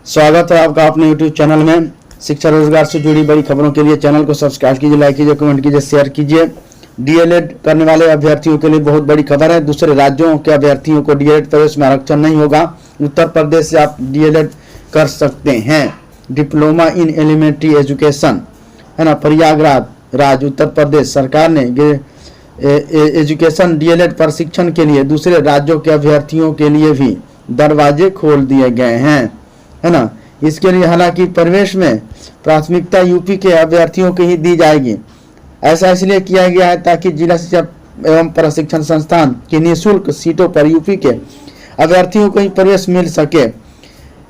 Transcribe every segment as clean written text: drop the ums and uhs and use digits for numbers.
स्वागत है आपका अपने YouTube चैनल में। शिक्षा रोजगार से जुड़ी बड़ी खबरों के लिए चैनल को सब्सक्राइब कीजिए, लाइक कीजिए, कमेंट कीजिए, शेयर कीजिए। डीएलएड करने वाले अभ्यर्थियों के लिए बहुत बड़ी खबर है। दूसरे राज्यों के अभ्यर्थियों को डीएलएड प्रवेश में आरक्षण नहीं होगा। उत्तर प्रदेश से आप डीएलएड कर सकते हैं। डिप्लोमा इन एलिमेंट्री एजुकेशन है ना, प्रयागराज उत्तर प्रदेश सरकार ने एजुकेशन डीएलएड प्रशिक्षण के लिए दूसरे राज्यों के अभ्यर्थियों के लिए भी दरवाजे खोल दिए गए हैं, है ना। इसके लिए हालांकि प्रवेश में प्राथमिकता यूपी के अभ्यर्थियों को ही दी जाएगी। ऐसा इसलिए किया गया है ताकि जिला शिक्षा एवं प्रशिक्षण संस्थान की निःशुल्क सीटों पर यूपी के अभ्यर्थियों को ही प्रवेश मिल सके।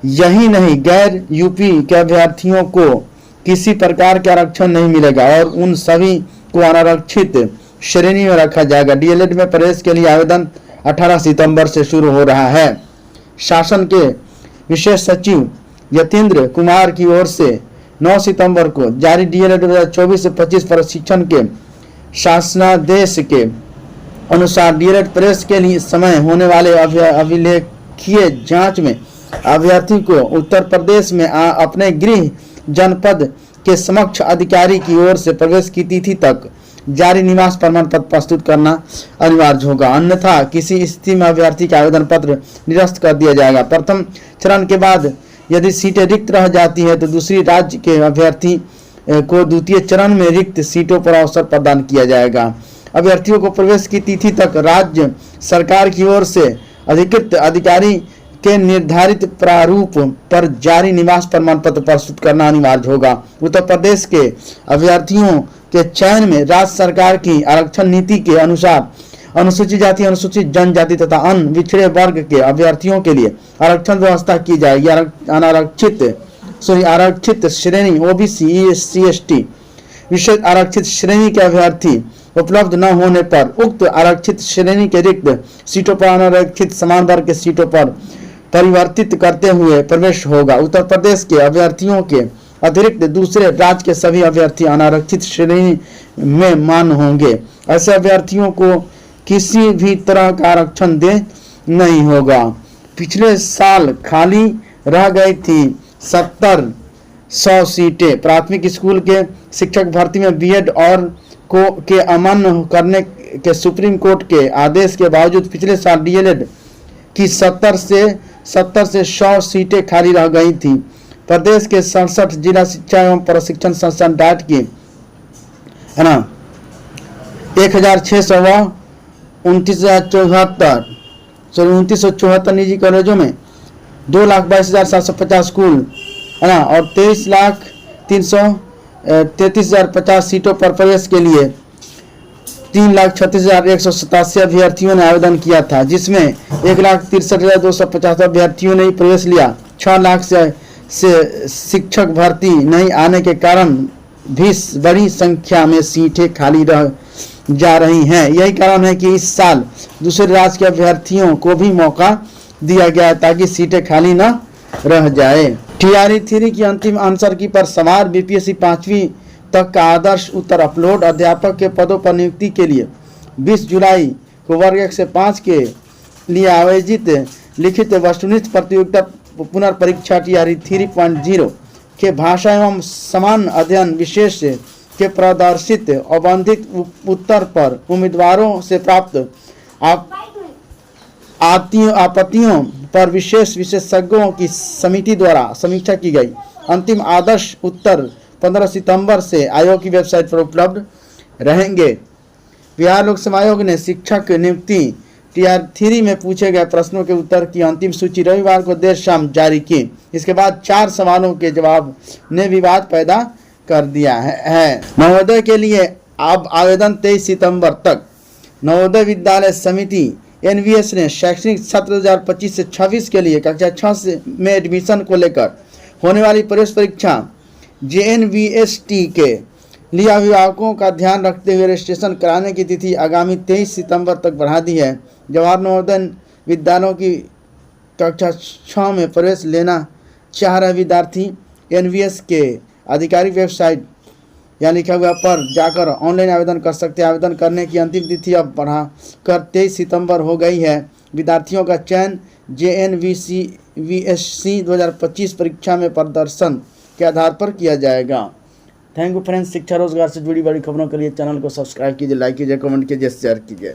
यही नहीं, गैर यूपी के अभ्यर्थियों को किसी प्रकार के आरक्षण नहीं मिलेगा और उन सभी को अनारक्षित श्रेणी में रखा जाएगा। डीएलएड में प्रवेश के लिए आवेदन 18 सितंबर से शुरू हो रहा है। शासन के विशेष सचिव यतीन्द्र कुमार की ओर से 9 सितंबर को जारी डीएलएड 2024 से 25 प्रशिक्षण के शासनादेश के अनुसार डीएलएड प्रवेश के लिए समय होने वाले अभिलेखीय जांच में अभ्यर्थी को उत्तर प्रदेश में अपने गृह जनपद के समक्ष अधिकारी की ओर से प्रवेश की तिथि तक जारी निवास प्रमाण पत्र प्रस्तुत करना अनिवार्य होगा, अन्यथा किसी स्थिति में अभ्यर्थी का आवेदन पत्र निरस्त कर दिया जाएगा। प्रथम चरण के बाद यदि सीटें रिक्त रह जाती है तो दूसरी राज्य के अभ्यर्थी को द्वितीय चरण में रिक्त सीटों पर अवसर प्रदान किया जाएगा। अभ्यर्थियों को प्रवेश की तिथि तक राज्य सरकार की ओर से अधिकृत अधिकारी के निर्धारित प्रारूप पर जारी निवास प्रमाण पत्र प्रस्तुत करना अनिवार्य होगा। उत्तर प्रदेश के अभ्यर्थियों के चयन में राज्य सरकार की आरक्षण नीति के अनुसार अनुसूचित जाति, अनुसूचित जनजाति तथा अन्य पिछड़े वर्ग के अभ्यर्थियों के लिए आरक्षण व्यवस्था की जाएगी। आरक्षित श्रेणी ओबीसी, एससी, एसटी, विशेष आरक्षित श्रेणी के अभ्यर्थी उपलब्ध न होने पर उक्त आरक्षित श्रेणी के रिक्त सीटों पर अनारक्षित समान वर्ग के सीटों पर परिवर्तित करते हुए प्रवेश होगा। उत्तर प्रदेश के अभ्यर्थियों के अतिरिक्त दूसरे राज्य के सभी अभ्यर्थी अनारक्षित श्रेणी में मान्य होंगे। ऐसे अभ्यर्थियों को किसी भी तरह का आरक्षण दे नहीं होगा। पिछले साल खाली रह गई थी 70-100 सीटें। प्राथमिक स्कूल के शिक्षक भर्ती में बीएड और के अमान्य करने के सुप्रीम कोर्ट के आदेश के बावजूद पिछले साल डीएलएड की 70 से 100 सीटें खाली रह गई थी। प्रदेश के 67 जिला शिक्षा एवं प्रशिक्षण संस्थान डाट की है ना 29,74 निजी कॉलेजों में 2,22,750 स्कूल है ना और 23,333,050 सीटों पर प्रवेश के लिए 3,36,187 अभ्यर्थियों ने आवेदन किया था, जिसमें 1,63,250 अभ्यर्थियों ने प्रवेश लिया। 6 लाख से शिक्षक भर्ती नहीं आने के कारण भी बड़ी संख्या में सीटें खाली रह जा रही हैं। यही कारण है कि इस साल दूसरे राज्य के अभ्यर्थियों को भी मौका दिया गया ताकि सीटें खाली न रह जाए। टीआरई 3 की अंतिम आंसर की पर सवार बीपीएससी 5वीं तक का आदर्श उत्तर अपलोड। अध्यापक के पदों पर नियुक्ति के लिए 20 जुलाई को वर्ग 1 से 5 के लिए आयोजित लिखित वस्तुनिष्ठ प्रतियोगिता पुनर्परीक्षा टीआरई 3.0 के भाषा एवं समान अध्ययन विशेष के प्रदर्शित औबंधिक उत्तर पर उम्मीदवारों से प्राप्त आपत्तियों पर विशेषज्ञों की समिति द्वारा समीक्षा की गई। अंतिम आदर्श उत्तर 15 सितंबर से आयोग की वेबसाइट पर उपलब्ध रहेंगे। बिहार लोक सेवा आयोग ने शिक्षक नियुक्ति टीआर 3 में पूछे गए प्रश्नों के उत्तर की अंतिम सूची रविवार को देर शाम जारी की। इसके बाद 4 सवालों के जवाब ने विवाद पैदा कर दिया है। नवोदय के लिए अब आवेदन 23 सितंबर तक। नवोदय विद्यालय समिति एनवीएस ने शैक्षणिक सत्र 2025 से 26 के लिए कक्षा 6 में एडमिशन को लेकर होने वाली प्रवेश परीक्षा जेएनवीएसटी के लिए अभिभावकों का ध्यान रखते हुए रजिस्ट्रेशन कराने की तिथि आगामी 23 सितंबर तक बढ़ा दी है। जवाहर नवोदय विद्यालयों की कक्षा 6 में प्रवेश लेना चाह रहे विद्यार्थी एनवीएस के आधिकारिक वेबसाइट यहाँ लिखा हुआ पर जाकर ऑनलाइन आवेदन कर सकते हैं। आवेदन करने की अंतिम तिथि अब बढ़ाकर 23 सितंबर हो गई है। विद्यार्थियों का चयन JNVSC 2025 परीक्षा में प्रदर्शन के आधार पर किया जाएगा। Thank you friends. शिक्षा रोजगार से जुड़ी बड़ी खबरों के लिए चैनल को सब्सक्राइब कीजिए, लाइक कीजिए, कमेंट कीजिए, शेयर कीजिए।